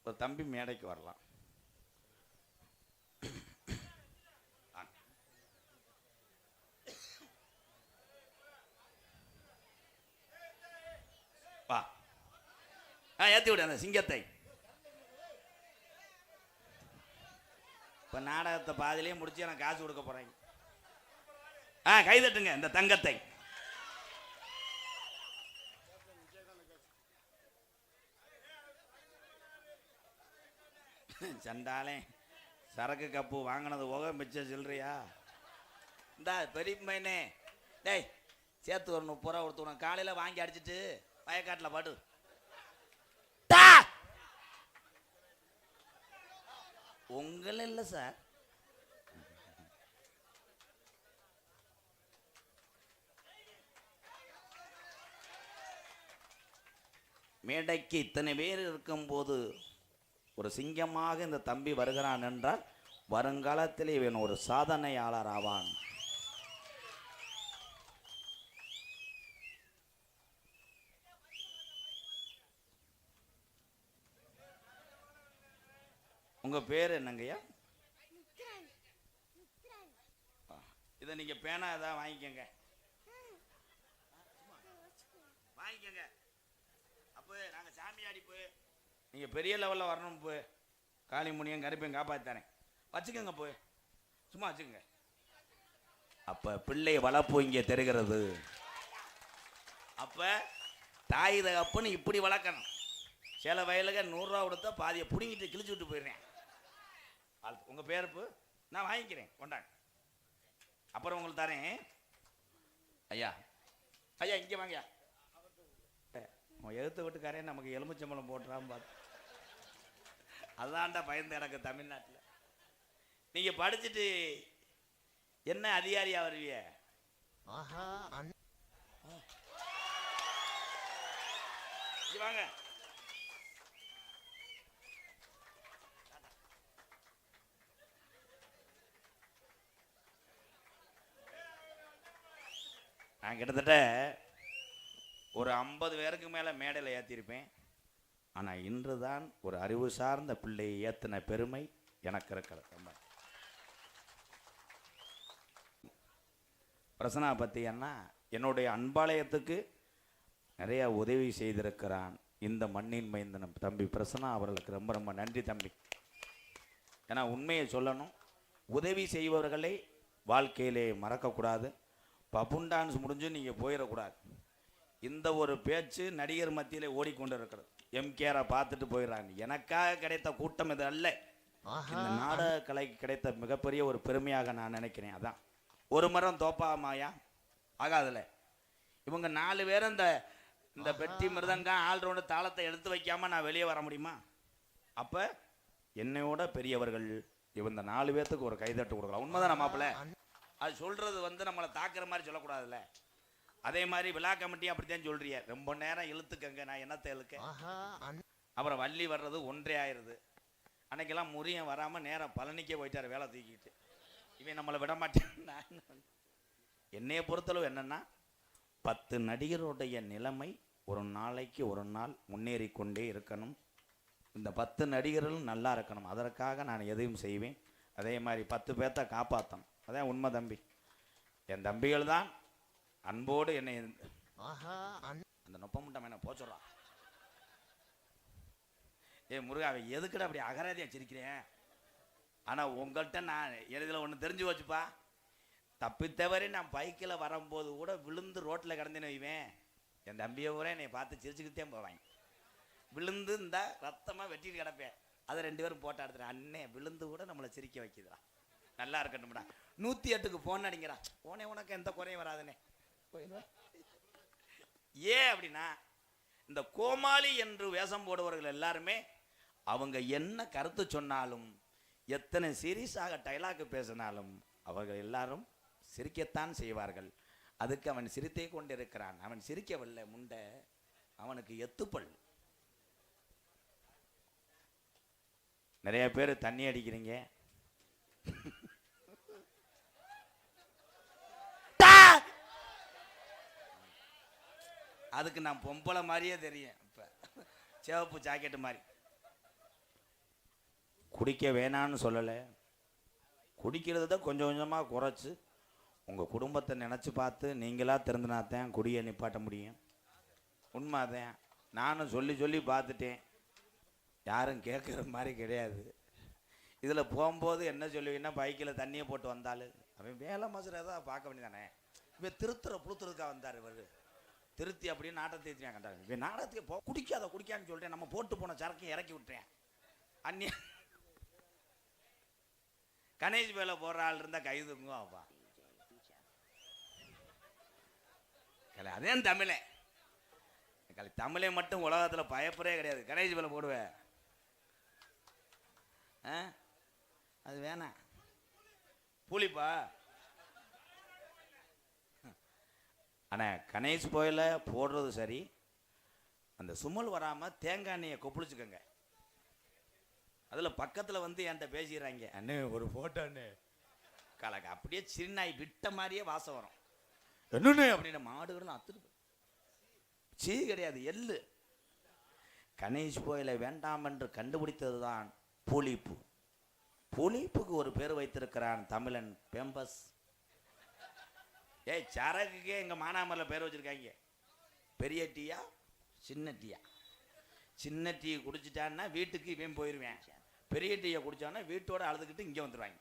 ஒரு தம்பி மேடைக்கு வரலாம். வா, ஏற்றி விடு அந்த சிங்கத்தை. இப்போ நாடகத்தை பாதிலேயே முடிச்சு எனக்கு காசு கொடுக்க போகிறேன். கைதட்டுங்க இந்த தங்கத்தை. சண்டாலே சரக்கு கப்பு வாங்கினது போக மிச்சம் சில்லறியா? இந்தா பெரிய பையனே, டேய் சேர்த்து ஒரு 30 ரூபா கொடுத்து காலையில் வாங்கி அடிச்சிட்டு வயக்காட்டில் பாடு. உங்கள இல்லை சார், மேடைக்கு இத்தனை பேர் இருக்கும்போது ஒரு சிங்கமாக இந்த தம்பி வருகிறான் என்றால் வருங்காலத்தில் இவன் ஒரு சாதனையாளர் ஆவான். உங்க பேர் என்னங்கய்யா? இதை நீங்க பேனா ஏதாவது வாங்கிக்கங்க, வாங்கிக்கங்க. அப்போ நாங்க சாமியாடி போய் நீங்க பெரிய லெவல்ல வரணும். போய் காளிமுனியும் கருப்பையும் காப்பாத்தானே வச்சுக்கோங்க, போய் சும்மா வச்சுக்கோங்க. அப்ப பிள்ளை வளர்ப்பு இங்கே தெரிகிறது. அப்ப தாய் தகப்பன்னு இப்படி வளர்க்கணும். சில வயலுக்கு 100 ரூபா கொடுத்தா பாதியை பிடிங்கிட்டு கிழிச்சு விட்டு போயிடுறேன். உங்க பேருப்பு நான் வாங்கிக்கிறேன், கொண்டாங்க. அப்புறம் உங்களுக்கு தரேன். ஐயா ஐயா இங்கே வாங்க. எழுத்து வீட்டுக்காரன் நமக்கு எலுமிச்சம்பழம் போட்டுறான்னு பார்த்து அதான்டா பயந்து எனக்கு. தமிழ்நாட்டில் நீங்க படிச்சுட்டு என்ன அதிகாரியா வருவிய? வாங்க. நான் கிட்டத்தட்ட ஒரு 50 பேருக்கு மேலே மேடையில் ஏற்றிருப்பேன். ஆனால் இன்று தான் ஒரு அறிவு சார்ந்த பிள்ளையை ஏற்றின பெருமை எனக்கு இருக்கிறது. பிரசன்னா பற்றி என்ன, என்னுடைய அன்பாலயத்துக்கு நிறைய உதவி செய்திருக்கிறான் இந்த மண்ணின் மைந்தனம் தம்பி பிரசன்னா அவர்களுக்கு ரொம்ப ரொம்ப நன்றி தம்பி. ஏன்னா உண்மையை சொல்லணும், உதவி செய்பவர்களை வாழ்க்கையிலே மறக்கக்கூடாது. பப்புன் டான்ஸ் முடிஞ்சு நீங்கள் போயிடக்கூடாது. இந்த ஒரு பேச்சு நடிகர் மத்தியிலே ஓடிக்கொண்டு இருக்கிறது. எம்கேரை பார்த்துட்டு போயிடறாங்க. எனக்காக கிடைத்த கூட்டம் இது அல்ல, இந்த நாடக கலைக்கு கிடைத்த மிகப்பெரிய ஒரு பெருமையாக நான் நினைக்கிறேன். அதான் ஒரு மரம் தோப்பாமாயா ஆகாதுல. இவங்க 4 பேரும் இந்த பெட்டி மிருதங்கம் ஆல்ரவுண்டு தாளத்தை எடுத்து வைக்காம நான் வெளியே வர முடியுமா? அப்ப என்னையோட பெரியவர்கள் இவங்க 4 பேர்த்துக்கு ஒரு கைதட்டு கொடுக்கலாம். உண்மைதான் மாப்பிள்ள. அது சொல்றது நம்மளை தாக்குற மாதிரி சொல்லக்கூடாதுல்ல. அதே மாதிரி விழா கமிட்டி அப்படித்தான் சொல்றிய. ரொம்ப நேரம் இழுத்துக்கங்க, நான் என்னத்தை இழுக்க. அப்புறம் வள்ளி வர்றது 1:30 ஆயிடுது. அன்னைக்கெல்லாம் முறியன் வராமல் நேரம் பழனிக்கே போயிட்டார் வேலை தூக்கிட்டு. இவன் நம்மளை விட மாட்டேன். என்னைய பொறுத்தளவு என்னன்னா, 10 நடிகருடைய நிலைமை ஒரு நாளைக்கு ஒரு நாள் முன்னேறி கொண்டே இருக்கணும். இந்த 10 நடிகர்களும் நல்லா இருக்கணும். அதற்காக நான் எதையும் செய்வேன். அதே மாதிரி 10 பேர்த்த காப்பாற்றணும். அதான் உண்மை தம்பி. என் தம்பிகள் தான் அன்போடு என்னை அந்த நொப்பமுட்டம் என்ன போச்சுடுறான். முருகா, எதுக்குடா அப்படி அகராதியா சிரிக்கிறேன்? ஆனால் உங்கள்கிட்ட நான் இதில் ஒன்று தெரிஞ்சு வச்சுப்பா. தப்பித்தவரை நான் பைக்கில் வரும்போது கூட விழுந்து ரோட்டில் கிடந்தேன்னு வைவேன், என் தம்பியை கூட என்னை பார்த்து சிரிச்சுக்கிட்டே போவாங்க. விழுந்து இந்த ரத்தமாக வெட்டிட்டு கிடப்பேன். அதை 2 பேரும் போட்டோ எடுத்துறேன். அண்ணே விழுந்து கூட நம்மளை சிரிக்க வைக்குதுடா, நல்லா இருக்கட்டும்டா. 108க்கு ஃபோன் அடிங்கிறான். போனே உனக்கு எந்த குறையும் வராதுனே. ஏன் அப்படின்னா, இந்த கோமாளி என்று வேஷம் போடுவவர்கள் எல்லாருமே அவங்க என்ன கருத்து சொன்னாலும், எத்தனை சீரியஸாக டைலாக் பேசினாலும் அவர்கள் எல்லாரும் சிரிக்கத்தான் செய்வார்கள். அதுக்கு அவன் சிரித்தே கொண்டிருக்கிறான். அவன் சிரிக்கவில்லை முண்டை, அவனுக்கு எத்துப்பல். நிறைய பேர் தண்ணி அடிக்கிறீங்க. அதுக்கு நான் பொம்பளை மாதிரியே தெரியும். இப்போ சிவப்பு ஜாக்கெட்டு மாதிரி குடிக்க வேணான்னு சொல்லலை, குடிக்கிறது தான் கொஞ்சம் கொஞ்சமாக குறைச்சி உங்கள் குடும்பத்தை நினச்சி பார்த்து நீங்களாக திறந்துனாத்தான் குடியை நிப்பாட்ட முடியும். உண்மைதான். நானும் சொல்லி சொல்லி பார்த்துட்டேன், யாரும் கேட்குற மாதிரி கிடையாது. இதில் போகும்போது என்ன சொல்லுவீங்கன்னா, பைக்கில் தண்ணியை போட்டு வந்தாலும் அவன் வேலை மசுறதா பார்க்க வேண்டியதானே. இவன் திருத்துற புளுத்துறதுக்காக வந்தார். இவர் திருத்தி அப்படியே நாட்டத்தை திருத்தியான் கண்டாரு. இவன் நாடகத்துக்கு குடிக்காத குடிக்கான்னு சொல்லிட்டேன், நம்ம போட்டு போன சரக்கையும் இறக்கி விட்டுறேன். அந்நிய கணேஷ் வேலை போடுற ஆள் இருந்தால் கைதுங்க அப்பா. அதே தமிழே தமிழை மட்டும் உலகத்தில் பயப்படவே கிடையாது. கணேஷ் வேலை போடுவேன், அது வேணாம். புளிப்பா ஆனால் கணேஷ் போயில போடுறது சரி. அந்த சுமல் வராமல் தேங்காய் எண்ணெயை கொப்பளிச்சுக்கோங்க. அதில் பக்கத்தில் வந்து என்கிட்ட பேசிடுறாங்க, அண்ணே ஒரு ஃபோட்டோன்னு கலக்க அப்படியே சின்னாய் விட்ட மாதிரியே வாசம் வரும். என்னன்னு அப்படின்னு மாடுகளும் அத்துருக்கு. சீ கிடையாது, எள்ளு. கணேஷ் போயில வேண்டாம் என்று கண்டுபிடித்தது தான் புளிப்பு. புளிப்புக்கு ஒரு பேர் வைத்திருக்கிறான் தமிழன், பேம்பஸ். ஏய், சரக்குக்கே எங்கள் மானாமரில் பேர் வச்சுருக்காங்க. பெரிய டீயா சின்ன டீயா? சின்ன டீ குடிச்சிட்டான்னா வீட்டுக்கு இவன் போயிடுவேன், பெரிய டீயை குடித்தான்னா வீட்டோட அழுதுகிட்டு இங்கே வந்துடுவாங்க.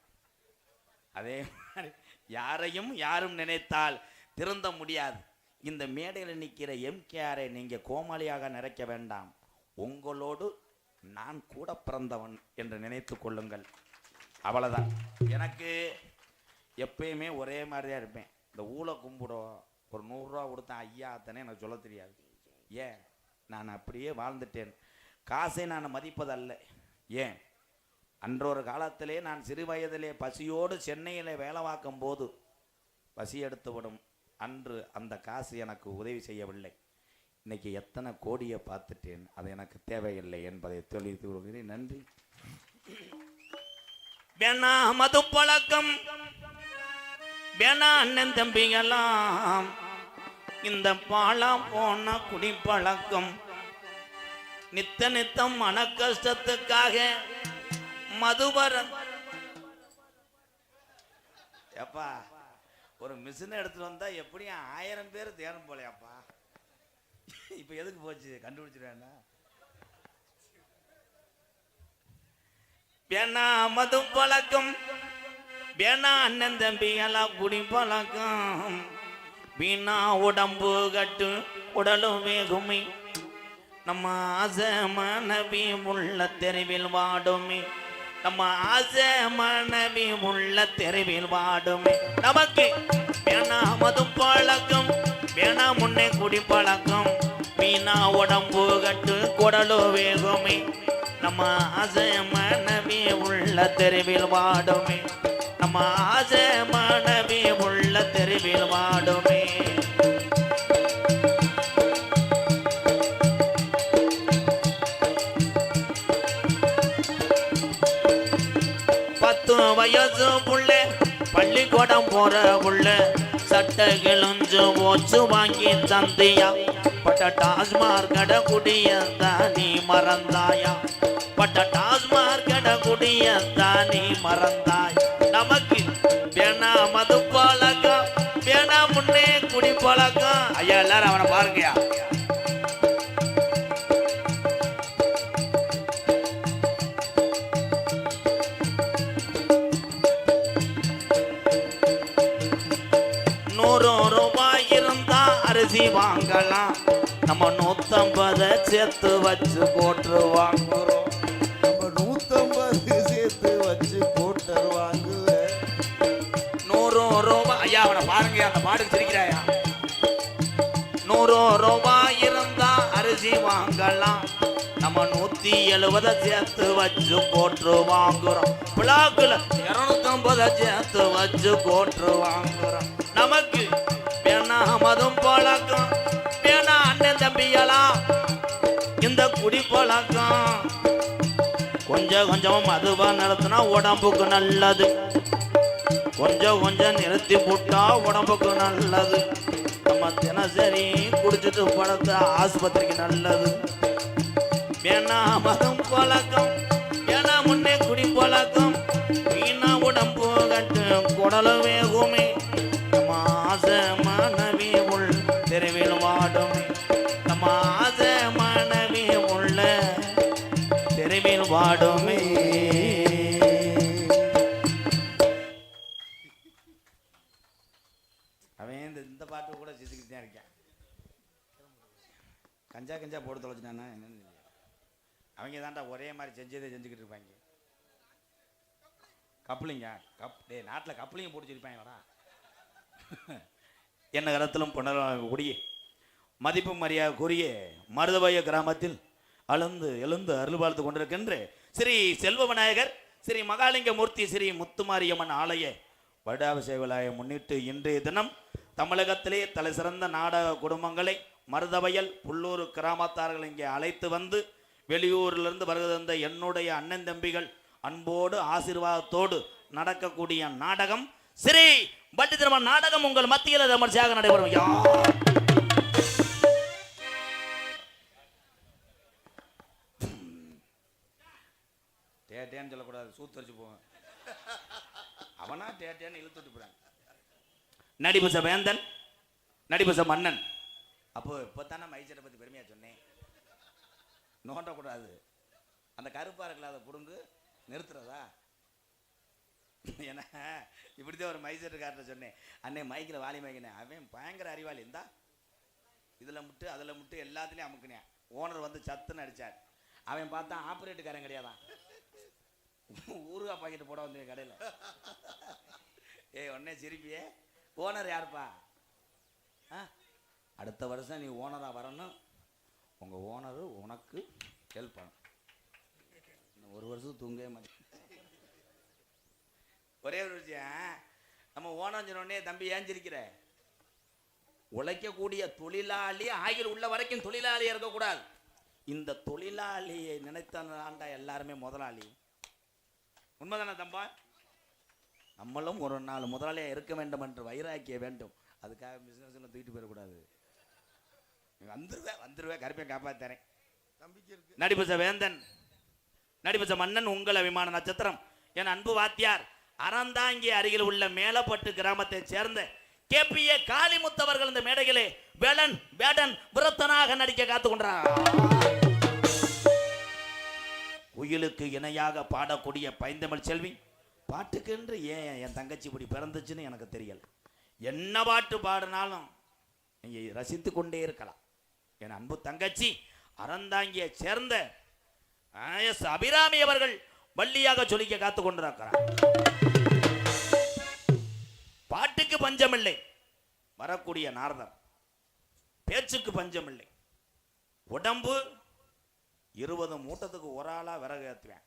அதே மாதிரி யாரையும் யாரும் நினைத்தால் திருந்த முடியாது. இந்த மேடையில் நிற்கிற எம்கேஆரை நீங்கள் கோமாளியாக நினைக்க வேண்டாம். உங்களோடு நான் கூட பிறந்தவன் என்று நினைத்து கொள்ளுங்கள். அவ்வளோதான். எனக்கு எப்பயுமே ஒரே மாதிரி தான் இருப்பேன். இந்த ஊழை கும்பிடும் ஒரு 100 ரூபா கொடுத்தேன் ஐயா அத்தனை எனக்கு சொல்ல தெரியாது. ஏன், நான் அப்படியே வாழ்ந்துட்டேன். காசை நான் மதிப்பதல்ல. ஏன், அன்றொரு காலத்திலே நான் சிறு வயதிலே பசியோடு சென்னையில் வேலை பார்க்கும் போது பசி எடுத்து விடும். அன்று அந்த காசு எனக்கு உதவி செய்யவில்லை. இன்னைக்கு எத்தனை கோடியை பார்த்துட்டேன், அது எனக்கு தேவையில்லை என்பதை தெரிவித்துக் கொள்கிறேன். நன்றி. வேணா மது பழக்கம், வேணா அண்ணன் தம்பிகளாம், இந்த பாலாம் போன குடிப்பழக்கம், நித்த நித்தம் மன கஷ்டத்துக்காக மதுவரன். எப்பா ஒரு மிஷினை எடுத்துட்டு வந்தா எப்படியும் 1000 பேர் தேரும் போலையாப்பா. இப்ப எதுக்கு போச்சு கண்டுபிடிச்சிருவேன்னா? வேணா மது பழக்கம், வேணா அண்ணன் தம்பி எல்லாம் குடி பழக்கம், வீணா உடம்பு கட்டு உடலும் வேகுமே, நம்ம ஆசை மனைவி உள்ள தெருவில் வாடுமே, நம்ம ஆசை மனைவி உள்ள தெருவில் வாடுமே. நமக்கு வேணா மது பழக்கம், வேணா முன்னே குடி பழக்கம், வீணா உடம்பு கட்டு குடலோ வேகுமே, நம்ம ஆசை மனைவி உள்ள தெருவில் வாடுமே, நம்ம ஆசை மனைவி உள்ள தெருவில் வாடுமே. வயசு புள்ள பள்ளிக்கூடம் போற புள்ள சட்டை கிழிஞ்சு ஓச்சு வாங்கி தந்தியா, பட்ட டாஸ்மார்க் கட குடியத்தான் நீ மறந்தாயா, பட்ட டாஸ்மார்க் கட குடியத்தான் நீ மறந்தாய். நமக்கு வேணா மது பழக்கம், வேணா முன்னே குடி பழக்கம். ஐயா எல்லாரும் அவனை பாருங்கயா. அரிசி வாங்கலாம், நம்ம 150 சேர்த்து வச்சு போட்டு வாங்குறோம், நம்ம 150 சேர்த்து வச்சு போட்டு வாங்குவேன். 100 ரூபாய். ஐயா அவனை பாருங்க, அந்த பாட்டுக்கு சிரிக்கிறாயா. 100 ரூபாய் இருந்தா அரிசி வாங்கலாம், நம்ம 170 சேர்த்து வச்சு போட்டு வாங்குறோம். பிளாக்குல 250 சேர்த்து வச்சு போட்டு வாங்குறோம். நமக்கு வேணா மதும் பழக்கம், வேணா அண்ணன் தம்பியெல்லாம் இந்த குடி பழக்கம். கொஞ்சம் கொஞ்சம் மதுவா நிறுத்தினா உடம்புக்கு நல்லது, கொஞ்சம் கொஞ்சம் நிறுத்தி போட்டா உடம்புக்கு நல்லது. நம்ம தினசரி குடிச்சிட்டு படுத்த ஆஸ்பத்திரிக்கு நல்லது. வேணா மதும் பழக்கம், வேணா முன்னே குடி குடலும் வேகுமே மாச மனைவி உள் தெருவில் வாடுமே மாச மனைவி உள்ள தெருவில் வாடுமே. அவன் இந்த பாட்டு கூட சிரிச்சுக்கிட்டு தான் இருக்கேன். கஞ்சா கஞ்சா போட்டு தொலைச்சிட்டானா என்னன்னு அவங்க தான்டா ஒரே மாதிரி செஞ்சதே செஞ்சுக்கிட்டு இருப்பாங்க. கப்ளிங்க நாட்டில் கப்ளிங்க போட்டுச்சிருப்பாங்கடா. என்ன காலத்திலும் புனரக்கூடிய மதிப்பு மரியாதைக்குரிய மருதவய கிராமத்தில் எழுந்து அருள் பார்த்து கொண்டிருக்கின்ற ஸ்ரீ செல்வ விநாயகர் ஸ்ரீ மகாலிங்க மூர்த்தி ஸ்ரீ முத்துமாரியம்மன் ஆலய வருடாபிஷேக விழாவை முன்னிட்டு இன்றைய தினம் தமிழகத்திலே தலை சிறந்த நாடக குடும்பங்களை மருதவயல் புல்லூர் கிராமத்தார்கள் இங்கே அழைத்து வந்து வெளியூரிலிருந்து வருகிற என்னுடைய அண்ணன் தம்பிகள் அன்போடு ஆசீர்வாதத்தோடு நடக்கக்கூடிய நாடகம் ஸ்ரீ பட்டி திருமண நாடகம் உங்கள் மத்தியில் விமர்சையாக நடைபெறும். டேட்டேன்னு சொல்லக்கூடாது, சூத்தரிச்சு போவேன். அவனா டேட்டேன்னு இழுத்துட்டு போறாங்க. நடிபச வேந்தன் நடிபச மன்னன். அப்போ இப்போத்தானே மைசரை பற்றி பெருமையாக சொன்னேன். நோண்டக்கூடாது. அந்த கருப்பாக இருக்கல அதை புடுங்கு நிறுத்துறதா? ஏன்னா இப்படிதான் ஒரு மைசூர்கார்ட்ட சொன்னேன். அண்ணே மைக்கில் வாலி மைக்கினேன். அவன் பயங்கர அறிவாளி. இருந்தா இதில் முட்டு அதில் முட்டு எல்லாத்துலேயும் அமுக்குனேன். ஓனர் வந்து சத்துன்னு அடித்தார். அவன் பார்த்தா ஆப்ரேட்டுக்காரன் கிடையாதான், ஊருகா பாக்கெட்டு போட வந்து கடையில். உடனே சிரிப்பியே, ஓனர் யாருப்பா? அடுத்த வருஷம் நீ ஓனராக வரணும், உங்கள் ஓனரு உனக்கு ஹெல்ப் பண்ணும். ஒரு வருஷம் தூங்கவே மாட்டேன். ஒரே ஒரு விஷயம், நம்ம ஓனர் சொன்னோடனே தம்பி ஏஞ்சிருக்கிற உழைக்கக்கூடிய தொழிலாளி ஆகிய உள்ள வரைக்கும் தொழிலாளியாக இருக்கக்கூடாது. இந்த தொழிலாளியை நினைத்தாண்டா எல்லாருமே முதலாளி. உண்மைதானே தம்பா? நம்மளும் ஒரு நாள் முதலாளியாக இருக்க வேண்டும் என்று வைராக்கிய வேண்டும். அதுக்காக பிஸ்னஸ்ல தூக்கிட்டு போயிடக்கூடாது. வந்துருவேன் கருப்பையை காப்பாத்தரேன். நடிபச வேந்தன் நடிபச மன்னன் உங்கள் அபிமான நட்சத்திரம் என் அன்பு வாத்தியார் அறந்தாங்கி அருகில் உள்ள மேலப்பட்டு கிராமத்தை சேர்ந்த கேபிஏ காளிமுத்தவர்கள் இந்த மேடைகளே வேடன் விரத்தனாக நடிக்க காத்து கொண்டார். குயிலுக்கு இணையாக பாடக்கூடிய பைந்தமிழ் செல்வி பாட்டுக்கென்று ஏன் என் தங்கச்சி இப்படி பிறந்துச்சுன்னு எனக்கு தெரியல. என்ன பாட்டு பாடினாலும் நீங்க ரசித்து கொண்டே இருக்கலாம். என் அன்பு தங்கச்சி அறந்தாங்கியை சேர்ந்த அபிராமி அவர்கள் வள்ளியாக சொல்லிக்க காத்து கொண்டிருக்கிறார். பாட்டுக்கு பஞ்சமில்லை, வரக்கூடிய நாரதர் பேச்சுக்கு பஞ்சமில்லை. உடம்பு 20 மூட்டத்துக்கு ஒரு ஆளா விறகு ஏற்றுவேன்.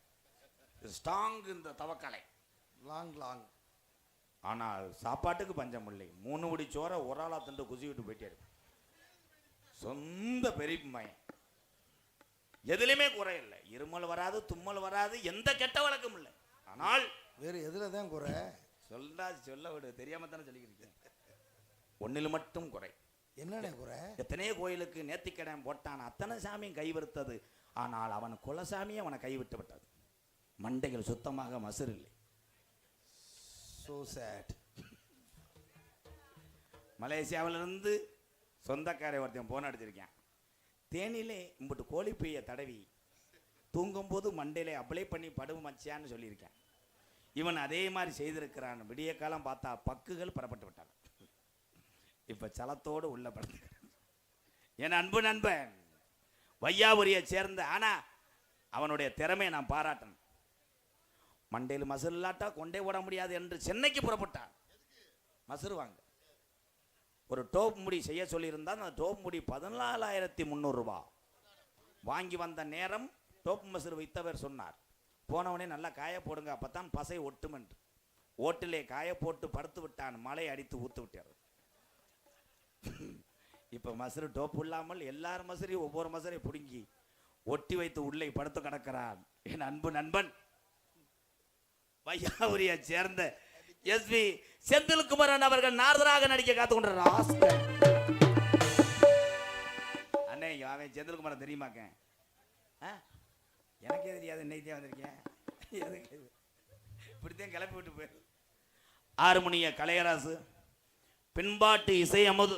ஸ்ட்ராங் இந்த தவக்கலை லாங். ஆனால் சாப்பாட்டுக்கு பஞ்சம் இல்லை. 3 படி சோற ஒரு ஆளா திண்டு குசி விட்டு போயிட்டே இருக்கு. சொந்த பெரியமையன், எதுலையுமே குறை இல்லை. இருமல் வராது, தும்மல் வராது, எந்த கெட்ட வழக்கம் இல்லை. ஆனால் வேறு எதுல தான் குறை? சொல்ல விடு, தெரியாம தானே சொல்லிக்கிறீங்க. ஒன்னில் மட்டும் குறை. என்னென்ன குறை? எத்தனையோ கோயிலுக்கு நேர்த்திக்கடன் போட்டான், அத்தனை சாமியும் கைவிடுத்தது. ஆனால் அவன் குலசாமியை அவனை கைவிட்டு விட்டது. மண்டைகள் சுத்தமாக மசுர் இல்லை. So sad. மலேசியாவிலிருந்து சொந்தக்காரை ஒருத்தன் போன் அடிச்சிருக்கேன். தேனிலே இம்புட்டு கோழிப்பையை தடவி தூங்கும்போது மண்டையிலே அப்ளை பண்ணி படுவு மச்சியான்னு சொல்லியிருக்கேன். இவன் அதே மாதிரி செய்திருக்கிறான். விடிய காலம் பார்த்தா பக்குகள் பெறப்பட்டு விட்டான். இப்ப சலத்தோடு உள்ள படுத்து என் அன்பு நண்பன் வையாபுரியை சேர்ந்த, ஆனா அவனுடைய திறமையை நான் பாராட்டணும். மண்டையில் மசுர் இல்லாட்டா கொண்டே ஓட முடியாது என்று சென்னைக்கு புறப்பட்டான். மசுர் வாங்க ஒரு டோப் முடி செய்ய சொல்லியிருந்தால் அந்த டோப் முடி 14,300 ரூபா வாங்கி வந்த நேரம் டோப் மசுர் வைத்தவர் சொன்னார், போனவனே நல்லா காய போடுங்க, அப்பத்தான் பசை ஒட்டும் என்று. ஓட்டிலே காய போட்டு படுத்து விட்டான். மழை அடித்து ஊத்து விட்டார். இப்ப மசுரு டோப்பு இல்லாமல் எல்லாரும் மசுரையும் ஒவ்வொரு மசுரை பிடுங்கி ஒட்டி வைத்து உள்ளே படுத்து கிடக்கிறான். என் அன்பு நண்பன் வையாபுரியை சேர்ந்த எஸ்பி செந்தில்குமரன் அவர்கள் நாரதராக நடிக்க காத்து கொண்டார். அண்ணே அவன் செந்தில்குமரன் தெரியுமாக்க? எனக்கே தெரியாது, இன்னைக்கே வந்திருக்கேன். இப்படித்தான் கிளப்பி விட்டு போயிரு. ஹார்மோனிய கலையராசு, பின்பாட்டு இசை அமுது